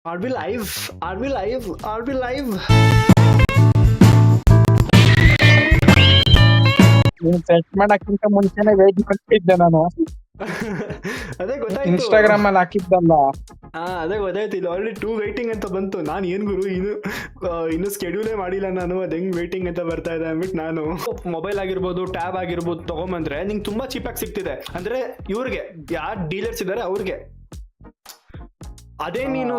Are we live? Are we live? Are we live? ನೀನ್ set ಮಾಡಕ್ಕಿಂತ ಮುಂಚೆನೆ wait ಮಾಡ್ತಿದ್ದೆ ನಾನು. ಅದೇ ಗೊತ್ತಾಯ್ತು. ಇನ್ಸ್ಟಾಗ್ರಾಮ್ ಅಲ್ಲಿ ಹಾಕಿದ್ದಲ್ಲ. ಅದೇ ಗೊತ್ತಾಯ್ತು. ಇಲ್ಲಿ ಆಲ್ರೆಡಿ 2 ವೈಟಿಂಗ್ ಅಂತ ಬಂತು. ನಾನು ಏನ್ ಗುರು ಇನ್ನು ಸ್ಕೆಡ್ಯೂಲೇ ಮಾಡಿಲ್ಲ ನಾನು, ಅದ್ ಹೆಂಗ್ ವೈಟಿಂಗ್ ಅಂತ ಬರ್ತಾ ಇದೆ ಅಂದ್ಬಿಟ್ಟು ನಾನು ಮೊಬೈಲ್ ಆಗಿರ್ಬೋದು ಟ್ಯಾಬ್ ಆಗಿರ್ಬೋದು ತಗೊಂಬಂದ್ರೆ ನಿಂಗೆ ತುಂಬಾ ಚೀಪಾಗಿ ಸಿಗ್ತಿದೆ. ಅಂದ್ರೆ ಇವ್ರಿಗೆ ಯಾರು ಡೀಲರ್ಸ್ ಇದಾರೆ ಅವ್ರಿಗೆ ಅದೇ ನೀನು.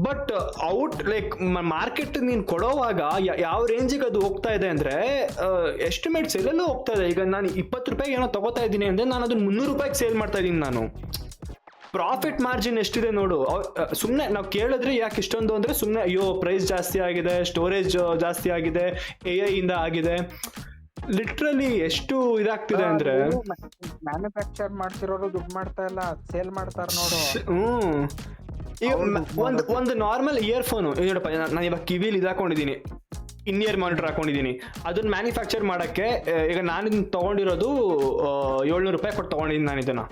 ಬಟ್ ಔಟ್ ಲೈಕ್ ಮಾರ್ಕೆಟ್ ನೀನ್ ಕೊಡೋವಾಗ ಯಾವ ರೇಂಜಿಗೆ ಅದು ಹೋಗ್ತಾ ಇದೆ ಅಂದ್ರೆ ಎಸ್ಟಿಮೇಟ್ಸ್ ಎಲ್ಲೆಲ್ಲೂ ಹೋಗ್ತಾ ಇದೆ. ಈಗ ನಾನು 20 ರೂಪಾಯಿಗೆ ಏನೋ ತಗೋತಾ ಇದ್ದೀನಿ ಅಂದ್ರೆ ನಾನು ಅದನ್ನ 300 ರೂಪಾಯಿಗೆ ಸೇಲ್ ಮಾಡ್ತಾ ಇದ್ದೀನಿ. ನಾನು ಪ್ರಾಫಿಟ್ ಮಾರ್ಜಿನ್ ಎಷ್ಟಿದೆ ನೋಡು. ಸುಮ್ಮನೆ ನಾವು ಕೇಳಿದ್ರೆ ಯಾಕೆ ಇಷ್ಟೊಂದು ಅಂದ್ರೆ ಸುಮ್ಮನೆ ಅಯ್ಯೋ ಪ್ರೈಸ್ ಜಾಸ್ತಿ ಆಗಿದೆ, ಸ್ಟೋರೇಜ್ ಜಾಸ್ತಿ ಆಗಿದೆ, AI ಇಂದ ಆಗಿದೆ. ಲಿಟ್ರಲಿ ಎಷ್ಟು ಇದಾಗ್ತಿದೆ ಅಂದ್ರೆ ಮ್ಯಾನುಫ್ಯಾಕ್ಚರ್ ಮಾಡ್ತಿರೋರು ದುಡ್ಡು ಮಾಡ್ತಾ ಇಲ್ಲ, ಸೇಲ್ ಮಾಡ್ತಾರ ನೋಡು. ಈಗ ಒಂದು ನಾರ್ಮಲ್ ಇಯರ್ಫೋನ್ ನೋಡಪ್ಪ, ನಾನು ಇವಾಗ ಕಿವಿಲಿ ಇದಾಕೊಂಡಿದ್ದೀನಿ, ಇನ್ ಇಯರ್ ಮಾನಿಟರ್ ಹಾಕೊಂಡಿದ್ದೀನಿ. ಅದನ್ನ ಮ್ಯಾನುಫ್ಯಾಕ್ಚರ್ ಮಾಡಕ್ಕೆ ಈಗ ನಾನು ಇದನ್ನ ತಗೊಂಡಿರೋದು 700 ರೂಪಾಯಿ ಕೊಟ್ಟು ತಗೊಂಡಿದ್ದೀನಿ ನಾನು ಇದನ್ನ.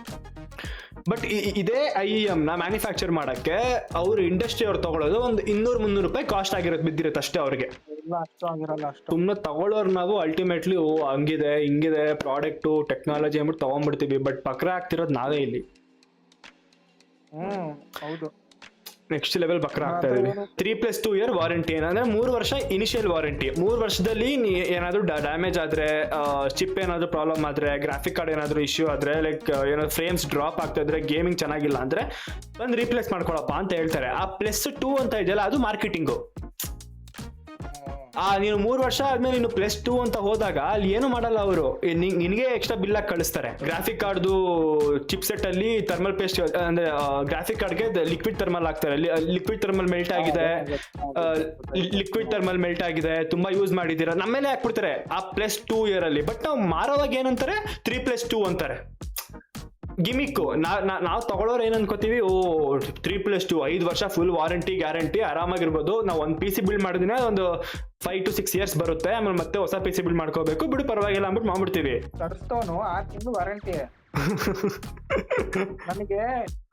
ಬಟ್ ಇದೇ IEM ನ ಮ್ಯಾನುಫ್ಯಾಕ್ಚರ್ ಮಾಡಕ್ಕೆ ಅವ್ರು ಇಂಡಸ್ಟ್ರಿ ಅವ್ರು ತಗೊಳ್ಳೋದು ಒಂದು 200-300 ರೂಪಾಯಿ ಕಾಸ್ಟ್ ಬಿದ್ದಿರುತ್ತೆ ಅಷ್ಟೇ ಅವ್ರಿಗೆ. ಸುಮ್ಮನೆ ತಗೊಳ್ಳೋರು ನಾವು ಅಲ್ಟಿಮೇಟ್ಲಿ ಹಂಗಿದೆ ಹಿಂಗಿದೆ ಪ್ರಾಡಕ್ಟು ಟೆಕ್ನಾಲಜಿ ಅಂದ್ಬಿಟ್ಟು ತಗೊಂಡ್ಬಿಡ್ತೀವಿ. ಬಟ್ ಪಕ್ರ ಆಗ್ತಿರೋದು ನಾವೇ ಇಲ್ಲಿ. ಹೌದು, ನೆಕ್ಸ್ಟ್ ಲೆವೆಲ್ ಬಕ್ರ ಆಗ್ತಾ ಇದೀವಿ. 3+2 ಇಯರ್ ವಾರಂಟಿ ಏನಂದ್ರೆ 3 ವರ್ಷ ಇನಿಷಿಯಲ್ ವಾರಂಟಿ. 3 ವರ್ಷದಲ್ಲಿ ಏನಾದ್ರು ಡ್ಯಾಮೇಜ್ ಆದ್ರೆ, ಚಿಪ್ ಏನಾದ್ರು ಪ್ರಾಬ್ಲಮ್ ಆದ್ರೆ, ಗ್ರಾಫಿಕ್ ಕಾರ್ಡ್ ಏನಾದ್ರು ಇಶ್ಯೂ ಆದ್ರೆ, ಲೈಕ್ ಏನಾದ್ರು ಫ್ರೇಮ್ಸ್ ಡ್ರಾಪ್ ಆಗ್ತಾ ಇದ್ರೆ, ಗೇಮಿಂಗ್ ಚೆನ್ನಾಗಿಲ್ಲ ಅಂದ್ರೆ ಬಂದು ರೀಪ್ಲೇಸ್ ಮಾಡ್ಕೊಳಪ್ಪ ಅಂತ ಹೇಳ್ತಾರೆ. ಆ +2 ಅಂತ ಇದೆಯಲ್ಲ ಅದು ಮಾರ್ಕೆಟಿಂಗು. ನೀನು 3 ವರ್ಷ ಆದ್ಮೇಲೆ ನೀನು +2 ಅಂತ ಹೋದಾಗ ಅಲ್ಲಿ ಏನು ಮಾಡಲ್ಲ ಅವರು, ನಿನಗೆ ಎಕ್ಸ್ಟ್ರಾ ಬಿಲ್ ಆಗಿ ಕಳಿಸ್ತಾರೆ. ಗ್ರಾಫಿಕ್ ಕಾರ್ಡ್ದು ಚಿಪ್ ಸೆಟ್ ಅಲ್ಲಿ ಥರ್ಮಲ್ ಪೇಸ್ಟ್ ಅಂದ್ರೆ ಗ್ರಾಫಿಕ್ ಕಾರ್ಡ್ಗೆ ಲಿಕ್ವಿಡ್ ಥರ್ಮಲ್ ಹಾಕ್ತಾರೆ. ಲಿಕ್ವಿಡ್ ಥರ್ಮಲ್ ಮೆಲ್ಟ್ ಆಗಿದೆ, ಲಿಕ್ವಿಡ್ ಥರ್ಮಲ್ ಮೆಲ್ಟ್ ಆಗಿದೆ, ತುಂಬಾ ಯೂಸ್ ಮಾಡಿದ್ದೀರಾ, ನಮ್ಮೇಲೆ ಹಾಕ್ಬಿಡ್ತಾರೆ ಆ +2 ಇಯರ್ ಅಲ್ಲಿ. ಬಟ್ ನಾವು ಮಾರೋವಾಗ ಏನಂತಾರೆ 3+2 ಅಂತಾರೆ. ಗಿಮಿಕ್ಕು. ನಾವು ತಗೊಳ್ಳೋರು ಏನ್ ಅನ್ಕೋತೀವಿ, 3+2 5 ವರ್ಷ ಫುಲ್ ವಾರಂಟಿ ಗ್ಯಾರಂಟಿ ಆರಾಮಾಗಿರ್ಬೋದು. ನಾವು ಒಂದು PC ಬಿಲ್ಡ್ ಮಾಡಿದ್ರೆ ಒಂದು 5 to 6 years ಬರುತ್ತೆ, ಆಮೇಲೆ ಮತ್ತೆ ಹೊಸ PC ಬಿಲ್ಡ್ ಮಾಡ್ಕೋಬೇಕು, ಬಿಡು ಪರವಾಗಿಲ್ಲ ಅಂದ್ಬಿಟ್ಟು ಮಾಡ್ಬಿಡ್ತೀವಿ. ತರಿಸ್ತವನು 6 ತಿಂಗಳು ವಾರಂಟಿ. ನನಗೆ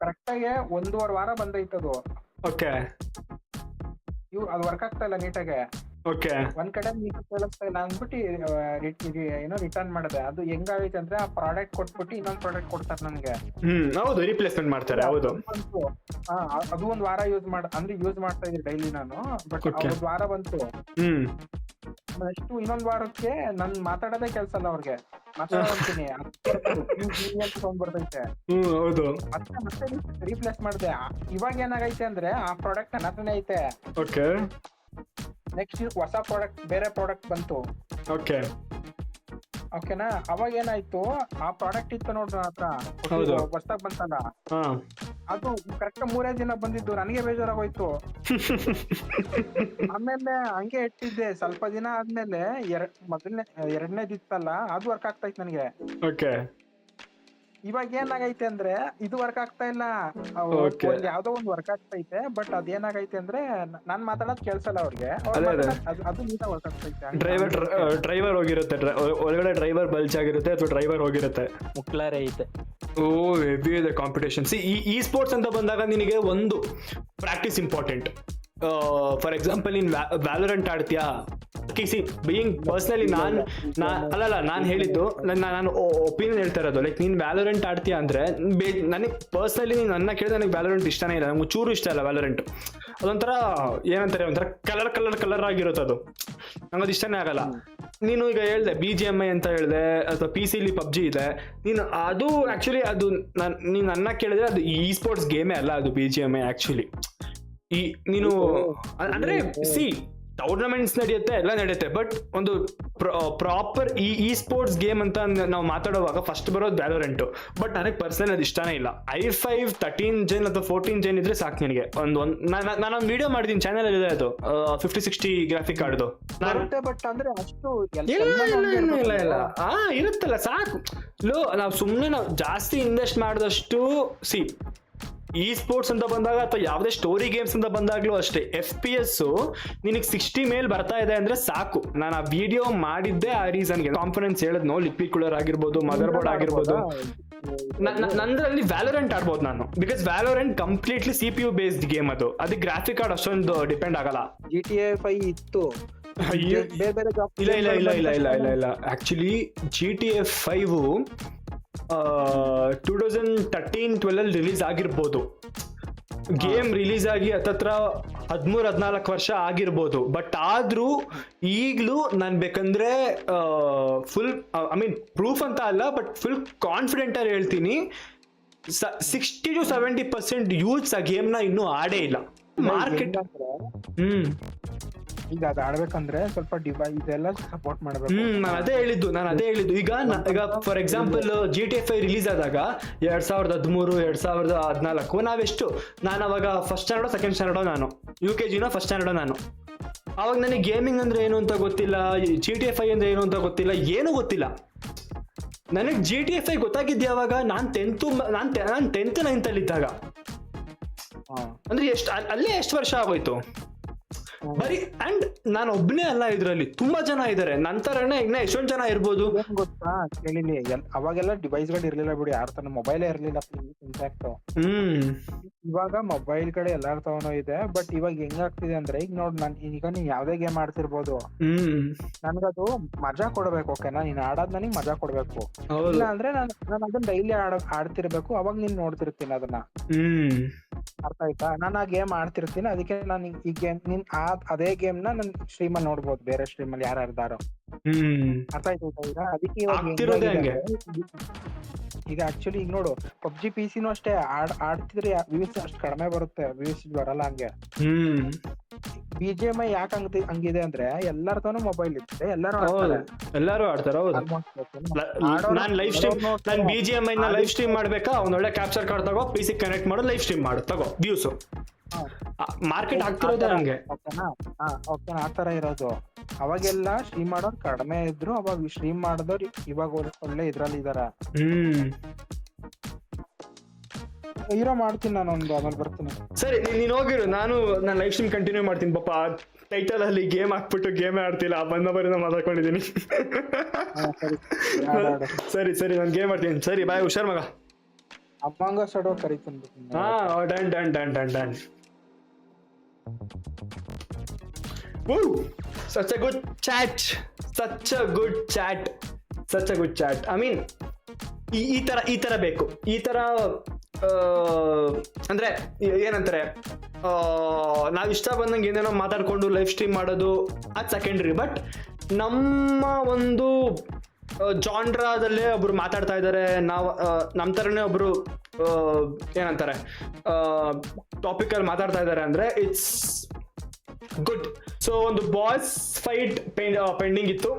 ಕರೆಕ್ಟ್ ಆಗಿ 1.5 ವಾರ ಬಂದೈತದು. ಓಕೆ, ಅದು ವರ್ಕ್ ಆಗ್ತಾ ಇಲ್ಲ ನೀಟಾಗೆ. ಓಕೆ, ಒಂದ್ ಕಡೆ ಕೇಳಿಸ್ತಾ ಇಲ್ಲ ಅಂದ್ಬಿಟ್ಟು ಏನೋ ರಿಟರ್ನ್ ಮಾಡಿದೆ. ಅದು ಹೆಂಗಾಗೈತೆ ಅಂದ್ರೆ ಆ ಪ್ರಾಡಕ್ಟ್ ಕೊಟ್ಬಿಟ್ಟು ಇನ್ನೊಂದ್ ಪ್ರಾಡಕ್ಟ್ ಕೊಡ್ತಾರೆ ನನಗೆ. ಹೌದು, ರಿಪ್ಲೇಸ್ಮೆಂಟ್ ಮಾಡ್ತಾರೆ. ಹೌದು, ಅದು ಒಂದ್ ವಾರ ಯೂಸ್ ಮಾಡ್ತಾ ಇದ್ದೆ ಡೈಲಿ ನಾನು. ಬಟ್ ಒಂದ್ ವಾರ ಬಂತು. ನೆಕ್ಸ್ಟ್ ಇನ್ನೊಂದ್ ವಾರಕ್ಕೆ ನನ್ ಮಾತಾಡೋದೇ ಕೆಲ್ಸ ಅಲ್ಲ ಅವ್ರಿಗೆ. ಮಾತಾಡ್ತೀನಿ ಬರ್ತೈತೆ, ಮತ್ತೆ ರೀಪ್ಲೇಸ್ ಮಾಡಿದೆ. ಇವಾಗ ಏನಾಗೈತೆ ಅಂದ್ರೆ ಆ ಪ್ರಾಡಕ್ಟ್ ನನ್ನ ಹತ್ರನೇ ಐತೆ. ಓಕೆ, ನೆಕ್ಸ್ಟ್ ಹೊಸ ಪ್ರಾಡಕ್ಟ್, ಬೇರೆ ಪ್ರಾಡಕ್ಟ್ ಬಂತು. ಓಕೆ, ಓಕೆನಾ. ಅವಾಗ ಏನಾಯ್ತು, ಆ ಪ್ರಾಡಕ್ಟ್ ಇತ್ತು ನೋಡ್ರಿ ನನ್ನ ಹತ್ರ, ಹೊಸದಾಗ್ ಬಂತಲ್ಲ, ಅದು ಕರೆಕ್ಟ್ 3 ದಿನ ಬಂದಿದ್ದು. ನನಗೆ ಬೇಜಾರಾಗೋಯ್ತು. ಆಮೇಲೆ ಹಂಗೆ ಇಟ್ಟಿದ್ದೆ. ಸ್ವಲ್ಪ ದಿನ ಆದ್ಮೇಲೆ ಎರಡನೇದಿತ್ತಲ್ಲ ಅದು ವರ್ಕ್ ಆಗ್ತೈತೆ ನನಗೆ. ಓಕೆ, ಇವಾಗ ಏನಾಗೈತೆ ಅಂದ್ರೆ ಇದು ವರ್ಕ್ ಆಗ್ತಾ ಇಲ್ಲ. ಯಾವ್ದೋ ಒಂದು ವರ್ಕ್ ಆಗ್ತೈತೆ, ಬಟ್ ಅದೇನಾಗೈತೆ ಅಂದ್ರೆ ನಾನ್ ಮಾತಾಡೋದ್ ಕೇಳ್ಸಲ್ಲ ಅವ್ರಿಗೆ. ಅದು ನೀಟಾಗಿ ವರ್ಕ್ ಆಗ್ತೈತೆ. ಡ್ರೈವರ್ ಹೋಗಿರುತ್ತೆ, ಒಳಗಡೆ ಡ್ರೈವರ್ ಬಲ್ಚ್ ಆಗಿರುತ್ತೆ ಅಥವಾ ಡ್ರೈವರ್ ಹೋಗಿರುತ್ತೆ, ಮುಕ್ಲಾರೆ ಐತೆ. ಹೆವಿ ಇದೆ ಕಾಂಪಿಟೇಷನ್. ಈ ಸ್ಪೋರ್ಟ್ಸ್ ಅಂತ ಬಂದಾಗ ನಿನಗೆ ಒಂದು ಪ್ರಾಕ್ಟೀಸ್ ಇಂಪಾರ್ಟೆಂಟ್. ಫಾರ್ ಎಕ್ಸಾಂಪಲ್ ನೀನ್ ವ್ಯಾಲೋರೆಂಟ್ ಆಡ್ತೀಯಾ, ಬೀಯಿಂಗ್ ಪರ್ಸನಲಿ ನಾನು ಹೇಳಿದ್ದು, ನಾನು ಒಪಿನಿಯನ್ ಹೇಳ್ತಾ ಇರೋದು. ಲೈಕ್ ನೀನ್ ವ್ಯಾಲೋರೆಂಟ್ ಆಡ್ತೀಯಾ ಅಂದ್ರೆ ನನಗೆ ಪರ್ಸನಲಿ ನನ್ನ ಕೇಳಿದ್ರೆ ನನಗೆ ವ್ಯಾಲೋರೆಂಟ್ ಇಷ್ಟನೇ ಇಲ್ಲ. ನಂಗೆ ಚೂರು ಇಷ್ಟ ಇಲ್ಲ ವ್ಯಾಲೋರೆಂಟ್. ಅದೊಂಥರ ಏನಂತಾರೆ, ಒಂಥರ ಕಲರ್ ಆಗಿರುತ್ತೆ, ಅದು ನಂಗೆ ಅದು ಇಷ್ಟನೇ ಆಗಲ್ಲ. ನೀನು ಈಗ ಹೇಳ್ದೆ BGMI ಅಂತ ಹೇಳ್ದೆ, ಅಥವಾ PC PUBG ಇದೆ. ನೀನು ಅದು ಆಕ್ಚುಲಿ ಅದು ನೀನು ನನ್ನ ಕೇಳಿದ್ರೆ ಅದು ಸ್ಪೋರ್ಟ್ಸ್ ಗೇಮೇ ಅಲ್ಲ ಅದು BGMI ಆಕ್ಚುಲಿ. ನೀನು ಅಂದ್ರೆ ಟೂರ್ನಮೆಂಟ್ಸ್ ನಡೆಯುತ್ತೆ, ಎಲ್ಲ ನಡೆಯುತ್ತೆ, ಬಟ್ ಒಂದು ಪ್ರಾಪರ್ ಸ್ಪೋರ್ಟ್ಸ್ ಗೇಮ್ ಅಂತ ನಾವು ಮಾತಾಡುವಾಗ ಫಸ್ಟ್ ಬರೋದು ವ್ಯಾಲೋರೆಂಟ್. ಬಟ್ ನನಗೆ ಪರ್ಸನಲ್ ಅದು ಇಷ್ಟನೇ ಇಲ್ಲ. i5 13 Gen ಅಥವಾ 14 Gen ಇದ್ರೆ ಸಾಕು ನನಗೆ. ನಾನು ವಿಡಿಯೋ ಮಾಡಿದೀನಿ ಚಾನಲ್ ಅಲ್ಲಿ ಇದೆ, ಅದು 5060 ಗ್ರಾಫಿಕ್ ಕಾರ್ಡ್ದು. ಬಟ್ ಅಂದ್ರೆ ಅಷ್ಟು ಇಲ್ಲ ಇರುತ್ತಲ್ಲ ಸಾಕು. ನಾವು ಸುಮ್ಮನೆ ನಾವು ಜಾಸ್ತಿ ಇನ್ವೆಸ್ಟ್ ಮಾಡಿದಷ್ಟು ಸ್ಪೋರ್ಟ್ಸ್ ಅಂತ ಬಂದಾಗ ಅಥವಾ ಯಾವುದೇ ಸ್ಟೋರಿ ಗೇಮ್ಸ್ ಅಂತ ಬಂದಾಗ್ಲೂ ಅಷ್ಟೇ, FPS ನಿನಗೆ 60 ಮೇಲೆ ಬರ್ತಾ ಇದೆ ಅಂದ್ರೆ ಸಾಕು. ನಾನು ಆ ವಿಡಿಯೋ ಮಾಡಿದ್ದೆ ಆ ರೀಸನ್ಗೆ. ಕಾಂಪೊನೆಂಟ್ಸ್ ಹೇಳಿದ್ನೋ, ಲಿಕ್ವಿಡ್ ಕೂಲರ್ ಆಗಿರ್ಬೋದು, ಮದರ್ ಬೋರ್ಡ್ ಆಗಿರ್ಬೋದು, ನಂದ್ರಲ್ಲಿ ವ್ಯಾಲೋರೆಂಟ್ ಆಡ್ಬೋದು ನಾನು, because Valorant completely CPU based game, ಅದಕ್ಕೆ ಗ್ರಾಫಿಕ್ ಕಾರ್ಡ್ ಅಷ್ಟೊಂದು ಡಿಪೆಂಡ್ ಆಗಲ್ಲ. GTA 5 ಇತ್ತು, ಬೇರೆ ಬೇರೆ ಇಲ್ಲ ಇಲ್ಲ ಇಲ್ಲ ಇಲ್ಲ ಇಲ್ಲ ಇಲ್ಲ ಇಲ್ಲ ಆಕ್ಚುಲಿ GTA 5 2013-12 ರಿಲೀಸ್ ಆಗಿರ್ಬೋದು. ಗೇಮ್ ರಿಲೀಸ್ ಆಗಿ ಹತ್ತತ್ರ 13-14 ವರ್ಷ ಆಗಿರ್ಬೋದು. ಬಟ್ ಆದ್ರೂ ಈಗ್ಲೂ ನಾನ್ ಬೇಕಂದ್ರೆ ಫುಲ್ ಐ ಮೀನ್ ಪ್ರೂಫ್ ಅಂತ ಅಲ್ಲ, ಬಟ್ ಫುಲ್ ಕಾನ್ಫಿಡೆಂಟ್ ಆಗಿ ಹೇಳ್ತೀನಿ, 60-70% ಯೂತ್ಸ್ ಆ ಗೇಮ್ ನ ಇನ್ನೂ ಆಡೇ ಇಲ್ಲ. ಮಾರ್ಕೆಟ್ ಈಗ ಅದ್ ಆಡ್ಬೇಕಂದ್ರೆ ಸ್ವಲ್ಪ ಡಿವೈಸ್ ಇದೆಲ್ಲ ಸಪೋರ್ಟ್ ಮಾಡ್ಬೇಕು. ನಾನು ಅದೇ ಹೇಳಿದ್ದು ಈಗ ಫಾರ್ ಎಕ್ಸಾಂಪಲ್ GTA 5 ರಿಲೀಸ್ ಆದಾಗ 2013 2014 ನಾವೆಷ್ಟು, ನಾನು ಅವಾಗ ಫಸ್ಟ್ ಸ್ಟ್ಯಾಂಡರ್ಡೋ ಸೆಕೆಂಡ್ ಸ್ಟ್ಯಾಂಡರ್ಡೋ, ನಾನು UKGನೋ ಫಸ್ಟ್ ಸ್ಟ್ಯಾಂಡರ್ಡೋ ನಾನು. ಅವಾಗ ನನಗೆ ಗೇಮಿಂಗ್ ಅಂದ್ರೆ ಏನು ಅಂತ ಗೊತ್ತಿಲ್ಲ, GTA 5 ಅಂದ್ರೆ ಏನು ಅಂತ ಗೊತ್ತಿಲ್ಲ, ಏನು ಗೊತ್ತಿಲ್ಲ. ನನಗೆ GTA 5 ಗೊತ್ತಾಗಿದ್ದೆ ಅವಾಗ ನಾನು 10th 9th ಅಲ್ಲಿ ಇದ್ದಾಗ. ಅಂದ್ರೆ ಅಲ್ಲೇ ಎಷ್ಟು ವರ್ಷ ಆಗೋಯ್ತು ಬರೀ. ಅಂಡ್ ನಾನು ಒಬ್ಬನೇ ಅಲ್ಲ, ಇದ್ರಲ್ಲಿ ತುಂಬಾ ಜನ ಇದಾರೆ ನಂತರನೇ, ಇನ್ನ ಎಷ್ಟೊಂದ್ ಜನ ಇರ್ಬೋದು. ಗೊತ್ತಾ ಕೇಳಿಲಿ, ಅವಾಗೆಲ್ಲ ಡಿವೈಸ್ ಗಳು ಇರ್ಲಿಲ್ಲ ಬಿಡಿ, ಯಾರ ತನ ಮೊಬೈಲೇ ಇರ್ಲಿಲ್ಲ ಇನ್ಫ್ಯಾಕ್ಟ್. ಇವಾಗ ಮೊಬೈಲ್ ಕಡೆ ಎಲ್ಲಾರ ತವನೂ ಇದೆ. ಬಟ್ ಇವಾಗ ಹೆಂಗಾಗ್ತಿದೆ ಅಂದ್ರೆ, ಈಗ ನೋಡ್ ಈಗ ನೀನ್ ಯಾವ್ದೇ ಗೇಮ್ ಆಡ್ತಿರ್ಬೋದು, ನನ್ಗದು ಮಜಾ ಕೊಡ್ಬೇಕು. ಓಕೆನಾ, ನೀನ್ ಆಡೋದ್ ನನಗ್ ಮಜಾ ಕೊಡ್ಬೇಕು. ಇಲ್ಲ ಅಂದ್ರೆ ನಾನು ಅದನ್ನ ಡೈಲಿ ಆಡ್ತಿರ್ಬೇಕು, ಅವಾಗ ನೀನ್ ನೋಡ್ತಿರ್ತೀನಿ ಅದನ್ನ. ಅರ್ಥ ಆಯ್ತಾ? ನಾನು ಆ ಗೇಮ್ ಆಡ್ತಿರ್ತೀನಿ, ಅದಕ್ಕೆ ನಾನು ಈ ಗೇಮ್ ನೀನ್ ಅದೇ ಗೇಮ್ ನ ನನ್ ಸ್ಟ್ರೀಮ್ ಅಲ್ಲಿ ನೋಡ್ಬೋದು, ಬೇರೆ ಸ್ಟ್ರೀಮ್ ಅಲ್ಲಿ ಯಾರ್ಯಾರ್ದಾರೋ. ಅರ್ಥ ಆಯ್ತಾ? ಅದಕ್ಕೆ ಈಗ ಆಕ್ಚುಲಿ ಈಗ ನೋಡು, PUBG PC ಅಷ್ಟೇ ಆಡ್ತಿದ್ರೆ ವ್ಯೂಸ್ ಅಷ್ಟು ಕಡಿಮೆ ಬರುತ್ತೆ, ವ್ಯೂಸ್ ಬರಲ್ಲ ಹಂಗೆ. BGMI ಯಾಕೆ ಹಂಗಿದೆ ಅಂದ್ರೆ ಎಲ್ಲರ ತನೂ ಮೊಬೈಲ್ ಇರುತ್ತೆ, ಎಲ್ಲರೂ ಆಡ್ತಾರೆ. ನಾನು BGMI ನ ಲೈವ್ ಸ್ಟ್ರೀಮ್ ಮಾಡ್ಬೇಕಾ, ಒಂದ್ ಒಳ್ಳೆ ಕ್ಯಾಪ್ಚರ್ ಕಾರ್ಡ್ ತಗೋ, PC ಕನೆಕ್ಟ್ ಮಾಡು, ಲೈವ್ ಸ್ಟ್ರೀಮ್ ಮಾಡು, ತಗೋ ವ್ಯೂಸ್. ಮಾರ್ಕೆಟ್ ಆಗ್ತಿರೋದೇ ಹಂಗೆ. ಓಕೆನಾ, ಆತರ ಇರೋದು. ಅವಾಗೆಲ್ಲ ಸ್ಟ್ರೀಮ್ ಮಾಡೋರು ಕಡಿಮೆ ಇದ್ರು, ಅವಾಗ ಸ್ಟ್ರೀಮ್ ಮಾಡಿದವ್ರು ಇವಾಗ ಒಳ್ಳೆ ಇದ್ರಲ್ಲಿ ಇದಾರ. ಹೀರೋ ಮಾಡ್ತೀನಿ ನಾನು ಒಂದು, ಆಮೇಲೆ ಬರ್ತೀನಿ. ಸರಿ, ನೀನ್ ಹೋಗಿರು, ನಾನು ಲೈವ್ ಸ್ಟ್ರೀಮ್ ಕಂಟಿನ್ಯೂ ಮಾಡ್ತೀನಿ. ಪಾಪ ಟೈಟಲ್ ಅಲ್ಲಿ ಗೇಮ್ ಹಾಕ್ಬಿಟ್ಟು ಗೇಮೇ ಆಡ್ತಿಲ್ಲ, ಬಂದವರಿಂದ ಮಾತಾಡ್ಕೊಂಡಿದೀನಿ. ಸರಿ ನಾನು ಗೇಮ್ ಆಡ್ತೀನಿ. ಸರಿ ಬಾಯ್, ಹುಷಾರ್ ಮಗ. ಅಮ್ಮಂಗ ಸಡೋ ಕರೀತೀನಿ. Done. Woo! Such a good chat. I mean, ಈ ತರ ಬೇಕು. ಈ ತರ ಅಂದ್ರೆ ಏನಂತಾರೆ, ನಾವ್ ಇಷ್ಟ ಬಂದಂಗೆ ಏನೇನೋ ಮಾತಾಡ್ಕೊಂಡು ಲೈವ್ ಸ್ಟ್ರೀಮ್ ಮಾಡೋದು ಅದು ಸೆಕೆಂಡ್ರಿ. ಬಟ್ ನಮ್ಮ ಒಂದು ಜಾನ್ರಾದಲ್ಲೇ ಒಬ್ರು ಮಾತಾಡ್ತಾ ಇದ್ದಾರೆ, ನಾವು ನಮ್ಮ ಥರನೇ ಒಬ್ರು ಏನಂತಾರೆ ಟಾಪಿಕ್ ಅಲ್ಲಿ ಮಾತಾಡ್ತಾ ಇದ್ದಾರೆ ಅಂದ್ರೆ ಇಟ್ಸ್ ಗುಡ್. ಸೊ ಒಂದು ಬಾಸ್ ಫೈಟ್ ಪೆಂಡಿಂಗ್ ಇತ್ತು.